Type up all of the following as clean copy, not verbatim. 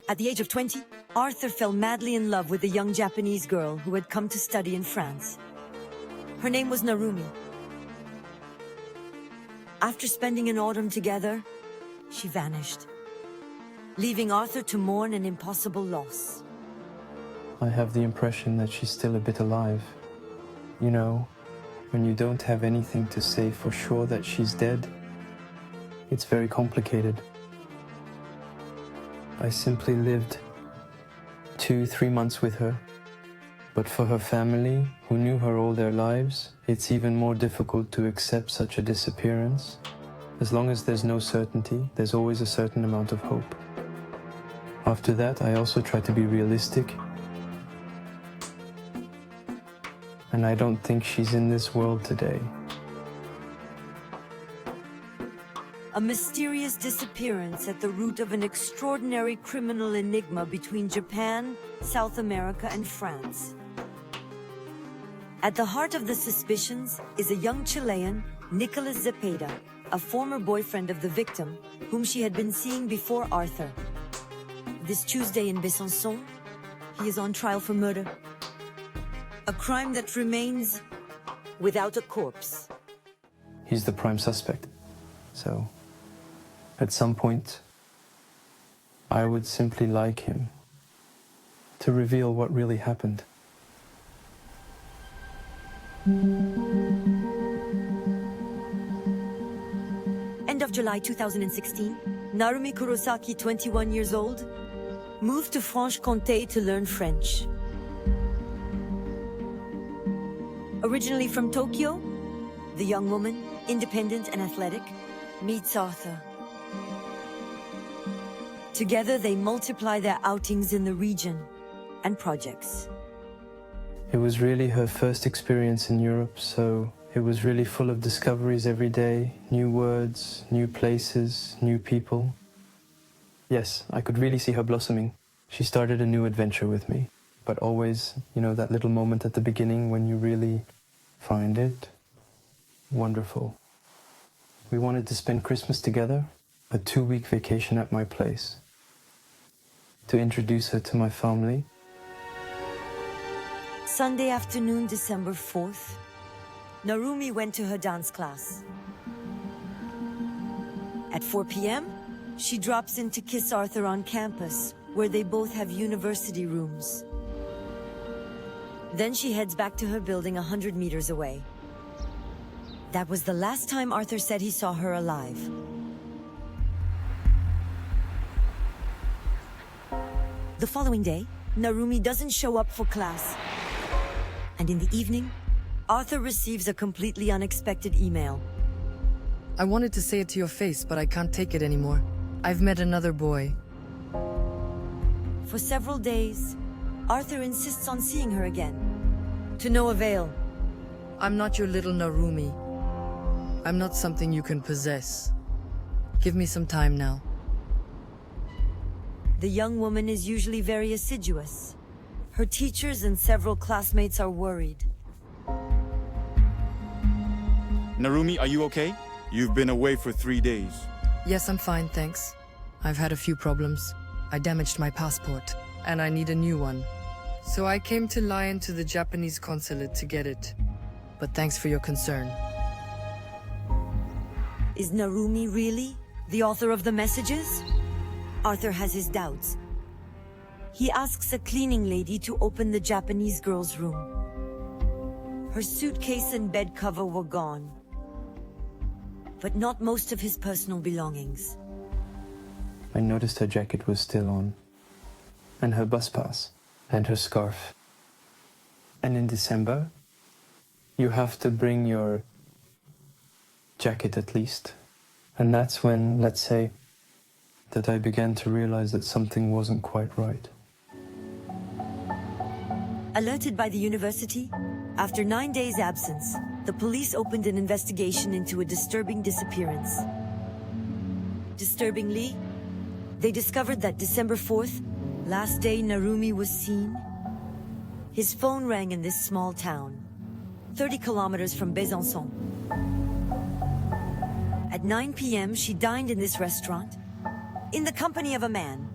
At the age of 20, Arthur fell madly in love with a young Japanese girl who had come to study in France. Her name was Narumi. After spending an autumn together, she vanished, leaving Arthur to mourn an impossible loss. I have the impression that she's still a bit alive. You know, when you don't have anything to say for sure that she's dead, it's very complicated. I simply lived 2-3 months with her. But for her family, who knew her all their lives, it's even more difficult to accept such a disappearance. As long as there's no certainty, there's always a certain amount of hope. After that, I also try to be realistic. And I don't think she's in this world today. A mysterious disappearance at the root of an extraordinary criminal enigma between Japan, South America, and France. At the heart of the suspicions is a young Chilean, Nicolas Zepeda, a former boyfriend of the victim, whom she had been seeing before Arthur. This Tuesday in Besançon, he is on trial for murder. A crime that remains without a corpse. He's the prime suspect, so at some point, I would simply like him to reveal what really happened. End of July 2016, Narumi Kurosaki, 21 years old, moved to Franche-Comté to learn French. Originally from Tokyo, the young woman, independent and athletic, meets Arthur. Together, they multiply their outings in the region and projects. It was really her first experience in Europe, so it was really full of discoveries every day, new words, new places, new people. Yes, I could really see her blossoming. She started a new adventure with me, but always, you know, that little moment at the beginning when you really find it wonderful. We wanted to spend Christmas together, a 2-week vacation at my place, to introduce her to my family. Sunday afternoon, December 4th, Narumi went to her dance class. At 4 p.m., she drops in to kiss Arthur on campus, where they both have university rooms. Then she heads back to her building 100 meters away. That was the last time Arthur said he saw her alive. The following day, Narumi doesn't show up for class. And in the evening, Arthur receives a completely unexpected email. I wanted to say it to your face, but I can't take it anymore. I've met another boy. For several days, Arthur insists on seeing her again. To no avail. I'm not your little Narumi. I'm not something you can possess. Give me some time now. The young woman is usually very assiduous. Her teachers and several classmates are worried. Narumi, are you okay? You've been away for 3 days. Yes, I'm fine, thanks. I've had a few problems. I damaged my passport, and I need a new one. So I came to Lyon to the Japanese consulate to get it. But thanks for your concern. Is Narumi really the author of the messages? Arthur has his doubts. He asks a cleaning lady to open the Japanese girl's room. Her suitcase and bed cover were gone, but not most of his personal belongings. I noticed her jacket was still on, and her bus pass, and her scarf. And in December, you have to bring your jacket at least. And that's when, let's say, that I began to realize that something wasn't quite right. Alerted by the university, after 9 days' absence, the police opened an investigation into a disturbing disappearance. Disturbingly, they discovered that December 4th, last day Narumi was seen, his phone rang in this small town, 30 kilometers from Besançon. At 9 p.m., she dined in this restaurant, in the company of a man.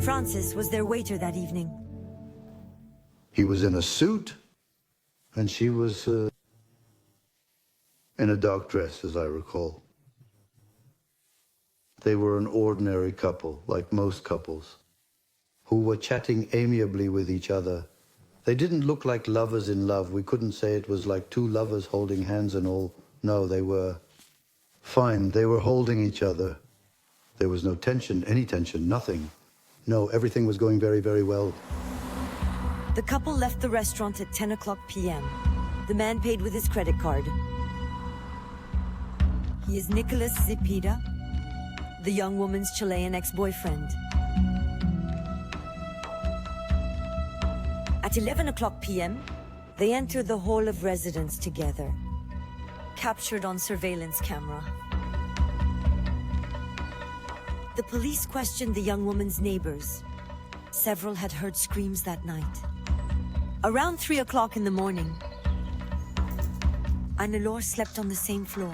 Francis was their waiter that evening. He was in a suit, and she was in a dark dress, as I recall. They were an ordinary couple, like most couples, who were chatting amiably with each other. They didn't look like lovers in love. We couldn't say it was like two lovers holding hands and all. No, they were fine. They were holding each other. There was no tension, any tension, nothing. No, everything was going very, very well. The couple left the restaurant at 10 o'clock p.m. The man paid with his credit card. He is Nicolas Zepeda, the young woman's Chilean ex-boyfriend. At 11 o'clock p.m., they enter the hall of residence together, captured on surveillance camera. The police questioned the young woman's neighbors. Several had heard screams that night. Around 3 o'clock in the morning, Anne-Laure slept on the same floor.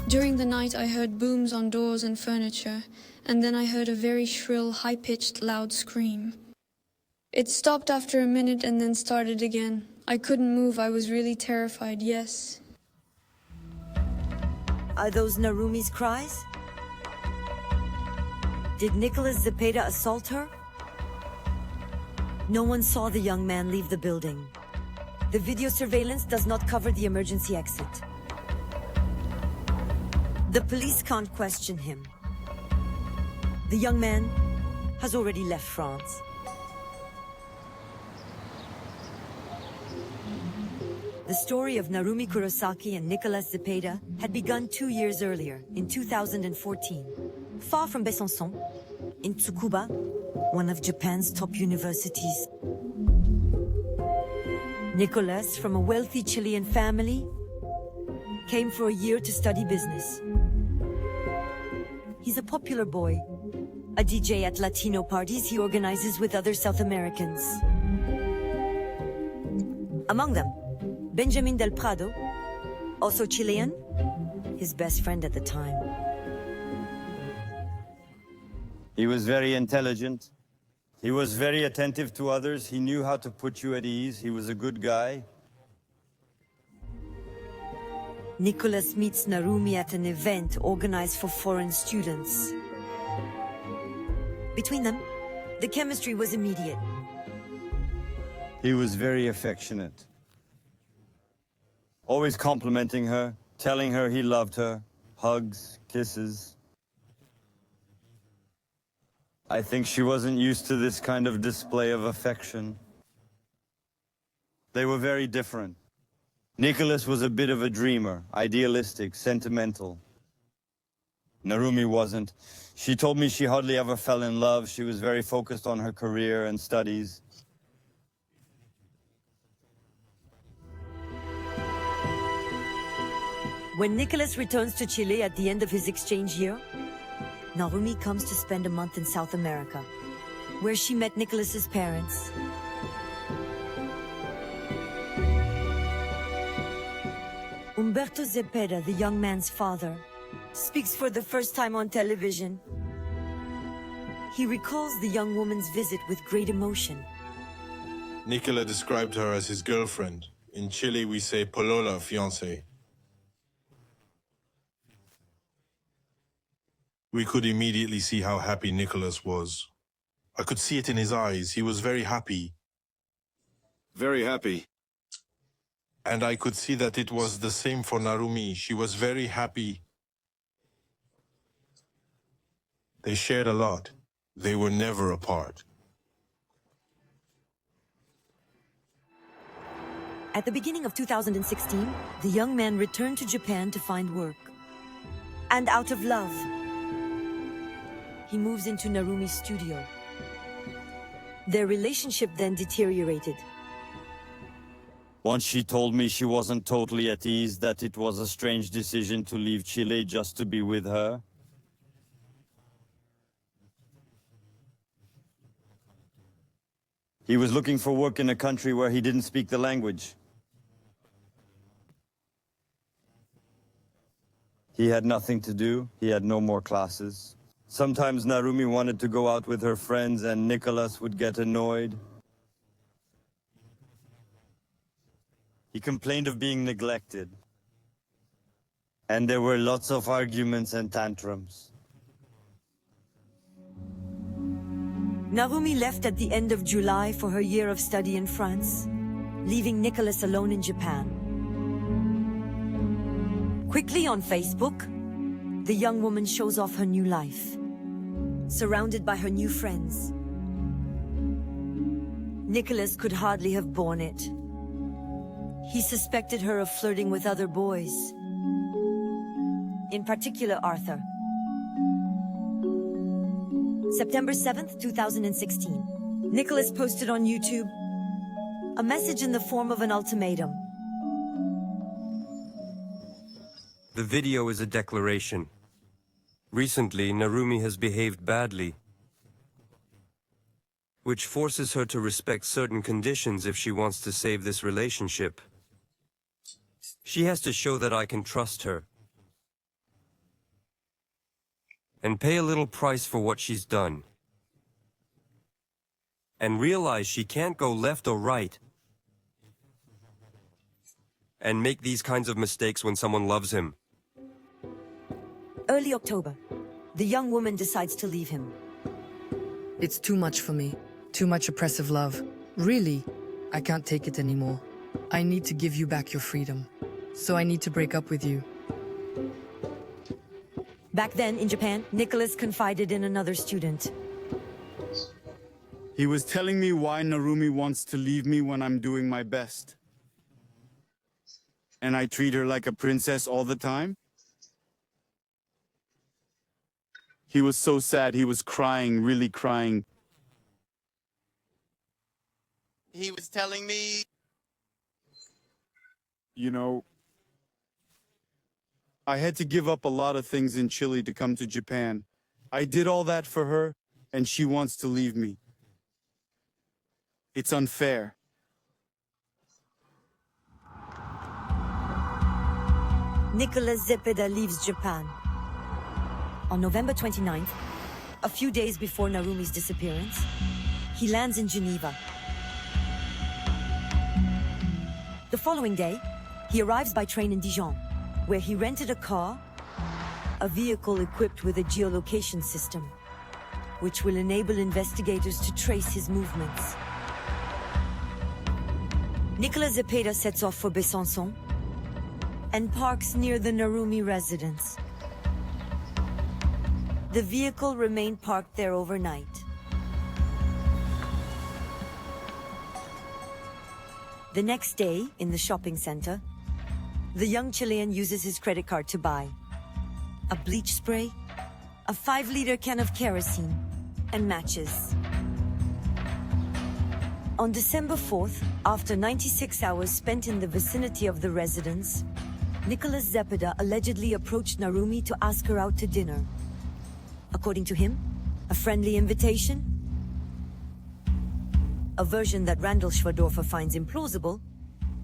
During the night, I heard booms on doors and furniture, and then I heard a very shrill, high-pitched, loud scream. It stopped after a minute and then started again. I couldn't move. I was really terrified, yes. Are those Narumi's cries? Did Nicolas Zepeda assault her? No one saw the young man leave the building. The video surveillance does not cover the emergency exit. The police can't question him. The young man has already left France. The story of Narumi Kurosaki and Nicolas Zepeda had begun 2 years earlier, in 2014. Far from Besançon, in Tsukuba, one of Japan's top universities. Nicolas, from a wealthy Chilean family, came for a year to study business. He's a popular boy, a DJ at Latino parties he organizes with other South Americans. Among them, Benjamin del Prado, also Chilean, his best friend at the time. He was very intelligent. He was very attentive to others. He knew how to put you at ease. He was a good guy. Nicolas meets Narumi at an event organized for foreign students. Between them, the chemistry was immediate. He was very affectionate. Always complimenting her, telling her he loved her, hugs, kisses. I think she wasn't used to this kind of display of affection. They were very different. Nicolas was a bit of a dreamer, idealistic, sentimental. Narumi wasn't. She told me she hardly ever fell in love. She was very focused on her career and studies. When Nicolas returns to Chile at the end of his exchange year, Narumi comes to spend a month in South America, where she met Nicolas's parents. Umberto Zepeda, the young man's father, speaks for the first time on television. He recalls the young woman's visit with great emotion. Nicola described her as his girlfriend. In Chile, we say polola, fiancé. We could immediately see how happy Nicolas was. I could see it in his eyes. He was very happy. Very happy. And I could see that it was the same for Narumi. She was very happy. They shared a lot. They were never apart. At the beginning of 2016, the young man returned to Japan to find work. And out of love, he moves into Narumi's studio. Their relationship then deteriorated. Once she told me she wasn't totally at ease, that it was a strange decision to leave Chile just to be with her. He was looking for work in a country where he didn't speak the language. He had nothing to do. He had no more classes. Sometimes Narumi wanted to go out with her friends and Nicolas would get annoyed. He complained of being neglected. And there were lots of arguments and tantrums. Narumi left at the end of July for her year of study in France, leaving Nicolas alone in Japan. Quickly on Facebook, the young woman shows off her new life, surrounded by her new friends. Nicolas could hardly have borne it. He suspected her of flirting with other boys, in particular Arthur. September 7th, 2016. Nicolas posted on YouTube a message in the form of an ultimatum. The video is a declaration. Recently, Narumi has behaved badly, which forces her to respect certain conditions if she wants to save this relationship. She has to show that I can trust her and pay a little price for what she's done, and realize she can't go left or right and make these kinds of mistakes when someone loves him. Early October, the young woman decides to leave him. It's too much for me. Too much oppressive love. Really, I can't take it anymore. I need to give you back your freedom. So I need to break up with you. Back then, in Japan, Nicolas confided in another student. He was telling me why Narumi wants to leave me when I'm doing my best. And I treat her like a princess all the time? He was so sad, he was crying, really crying. He was telling me... You know, I had to give up a lot of things in Chile to come to Japan. I did all that for her, and she wants to leave me. It's unfair. Nicolas Zepeda leaves Japan. On November 29th, a few days before Narumi's disappearance, he lands in Geneva. The following day, he arrives by train in Dijon, where he rented a car, a vehicle equipped with a geolocation system, which will enable investigators to trace his movements. Nicolas Zepeda sets off for Besançon and parks near the Narumi residence. The vehicle remained parked there overnight. The next day, in the shopping center, the young Chilean uses his credit card to buy a bleach spray, a 5-liter can of kerosene, and matches. On December 4th, after 96 hours spent in the vicinity of the residence, Nicolas Zepeda allegedly approached Narumi to ask her out to dinner. According to him, a friendly invitation? A version that Randall Schwadorfer finds implausible,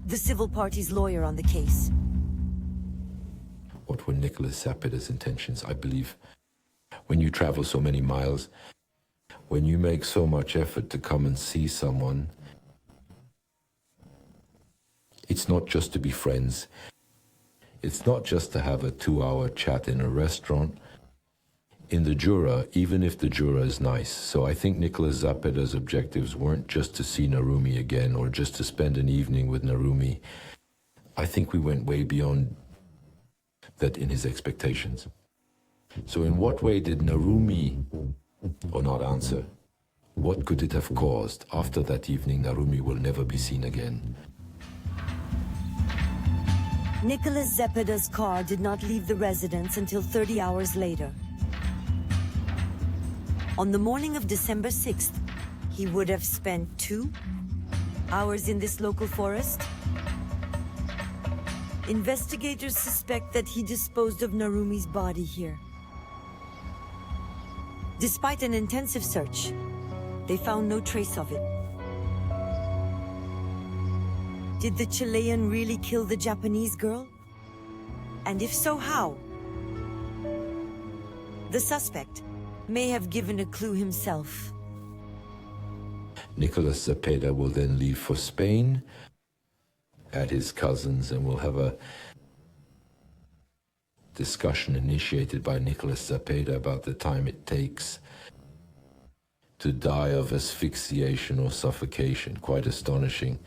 the civil party's lawyer on the case. What were Nicolas Zepeda's intentions? I believe when you travel so many miles, when you make so much effort to come and see someone, it's not just to be friends. It's not just to have a 2-hour chat in a restaurant. In the Jura, even if the Jura is nice. So I think Nicolas Zepeda's objectives weren't just to see Narumi again or just to spend an evening with Narumi. I think we went way beyond that in his expectations. So in what way did Narumi, or not answer, what could it have caused? After that evening, Narumi will never be seen again. Nicolas Zepeda's car did not leave the residence until 30 hours later. On the morning of December 6th, he would have spent 2 hours in this local forest. Investigators suspect that he disposed of Narumi's body here. Despite an intensive search, they found no trace of it. Did the Chilean really kill the Japanese girl? And if so, how? The suspect, may have given a clue himself. Nicolas Zepeda will then leave for Spain at his cousin's, and we'll have a discussion initiated by Nicolas Zepeda about the time it takes to die of asphyxiation or suffocation. Quite astonishing.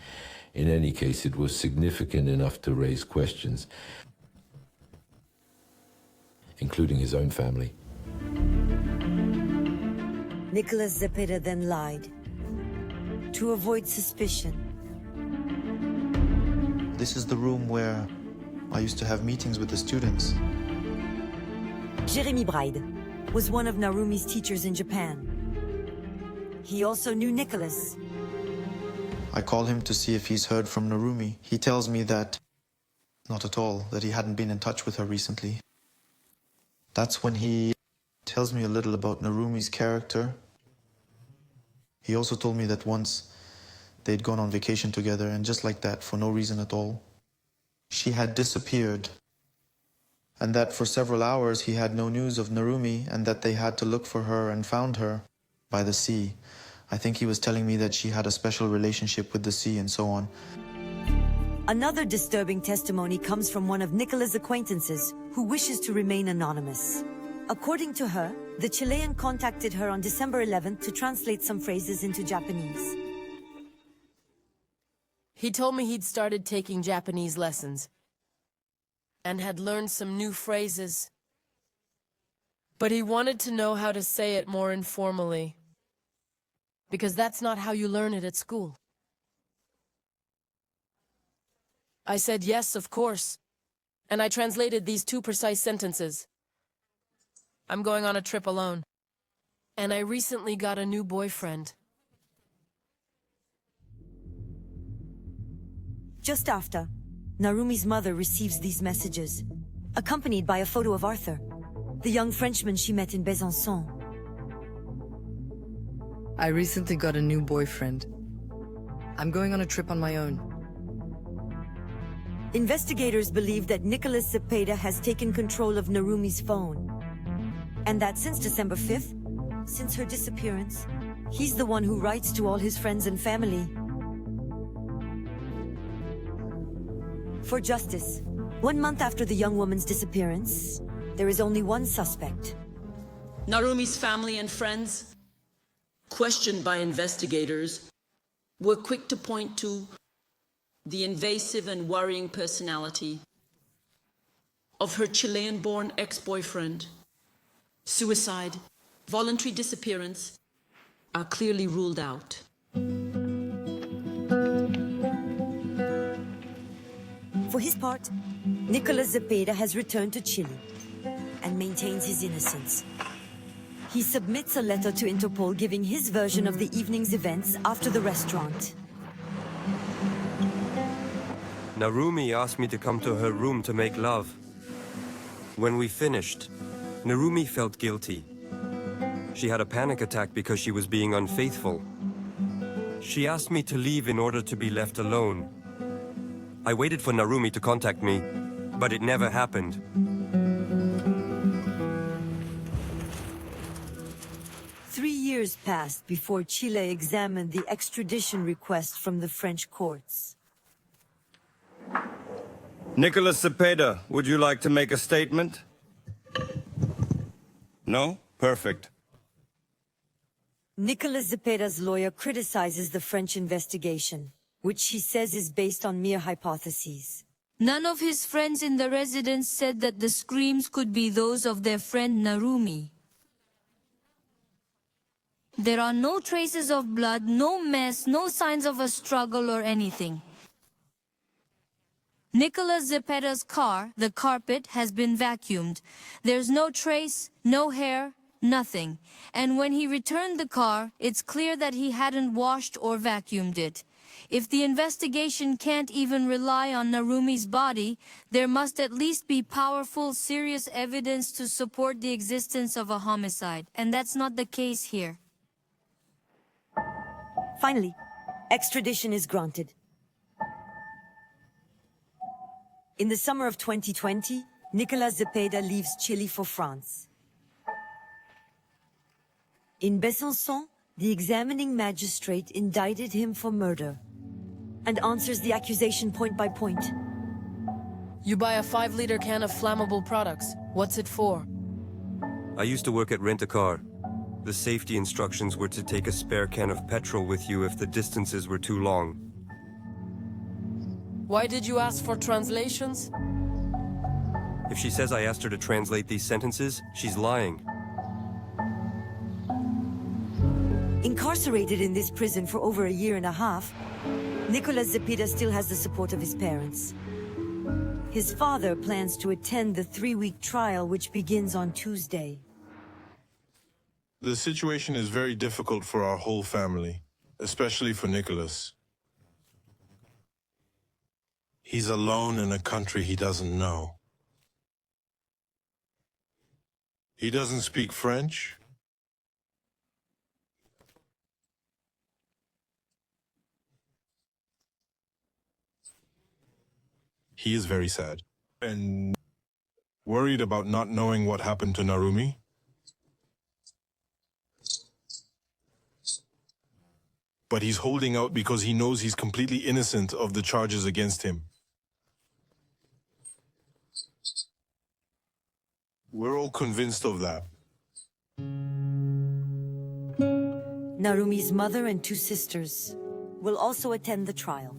In any case, it was significant enough to raise questions, including his own family. Nicolas Zepeda then lied to avoid suspicion. This is the room where I used to have meetings with the students. Jeremy Bride was one of Narumi's teachers in Japan. He also knew Nicholas. I call him to see if he's heard from Narumi. He tells me that, not at all, that he hadn't been in touch with her recently. That's when he tells me a little about Narumi's character. He also told me that once they'd gone on vacation together, and just like that, for no reason at all, she had disappeared. And that for several hours he had no news of Narumi, and that they had to look for her and found her by the sea. I think he was telling me that she had a special relationship with the sea and so on. Another disturbing testimony comes from one of Nicola's acquaintances who wishes to remain anonymous. According to her, the Chilean contacted her on December 11th to translate some phrases into Japanese. He told me he'd started taking Japanese lessons and had learned some new phrases, but he wanted to know how to say it more informally, because that's not how you learn it at school. I said yes, of course, and I translated these 2 precise sentences. I'm going on a trip alone, and I recently got a new boyfriend. Just after, Narumi's mother receives these messages, accompanied by a photo of Arthur, the young Frenchman she met in Besançon. I recently got a new boyfriend. I'm going on a trip on my own. Investigators believe that Nicolas Zepeda has taken control of Narumi's phone, and that since December 5th, since her disappearance, he's the one who writes to all his friends and family. For justice, 1 month after the young woman's disappearance, there is only one suspect. Narumi's family and friends, questioned by investigators, were quick to point to the invasive and worrying personality of her Chilean-born ex-boyfriend. Suicide, voluntary disappearance are clearly ruled out. For his part, Nicolas Zepeda has returned to Chile and maintains his innocence. He submits a letter to Interpol giving his version of the evening's events after the restaurant. Narumi asked me to come to her room to make love. When we finished, Narumi felt guilty. She had a panic attack because she was being unfaithful. She asked me to leave in order to be left alone. I waited for Narumi to contact me, but it never happened. Years passed before Chile examined the extradition request from the French courts. Nicolas Zepeda, would you like to make a statement? No? Perfect. Nicolas Zepeda's lawyer criticizes the French investigation, which he says is based on mere hypotheses. None of his friends in the residence said that the screams could be those of their friend Narumi. There are no traces of blood, no mess, no signs of a struggle or anything. Nicolas Zepeda's car, the carpet, has been vacuumed. There's no trace, no hair, nothing. And when he returned the car, it's clear that he hadn't washed or vacuumed it. If the investigation can't even rely on Narumi's body, there must at least be powerful, serious evidence to support the existence of a homicide. And that's not the case here. Finally, extradition is granted. In the summer of 2020, Nicolas Zepeda leaves Chile for France. In Besançon, the examining magistrate indicted him for murder and answers the accusation point by point. You buy a 5-liter can of flammable products. What's it for? I used to work at Rent-A-Car. The safety instructions were to take a spare can of petrol with you if the distances were too long. Why did you ask for translations? If she says I asked her to translate these sentences, she's lying. Incarcerated in this prison for over a year and a half, Nicolas Zepeda still has the support of his parents. His father plans to attend the 3-week trial which begins on Tuesday. The situation is very difficult for our whole family, especially for Nicolas. He's alone in a country he doesn't know. He doesn't speak French. He is very sad and worried about not knowing what happened to Narumi. But he's holding out because he knows he's completely innocent of the charges against him. We're all convinced of that. Narumi's mother and 2 sisters will also attend the trial.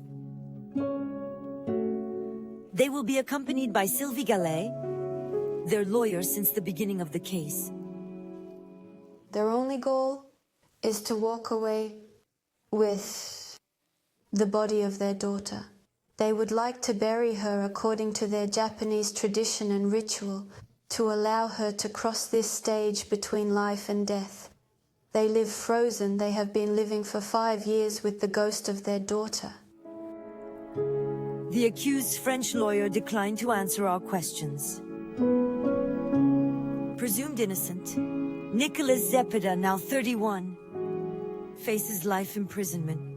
They will be accompanied by Sylvie Gallet, their lawyer since the beginning of the case. Their only goal is to walk away with the body of their daughter. They would like to bury her according to their Japanese tradition and ritual, to allow her to cross this stage between life and death. They live frozen. They have been living for 5 years with the ghost of their daughter. The accused's French lawyer declined to answer our questions. Presumed innocent, Nicolas Zepeda, now 31, faces life imprisonment.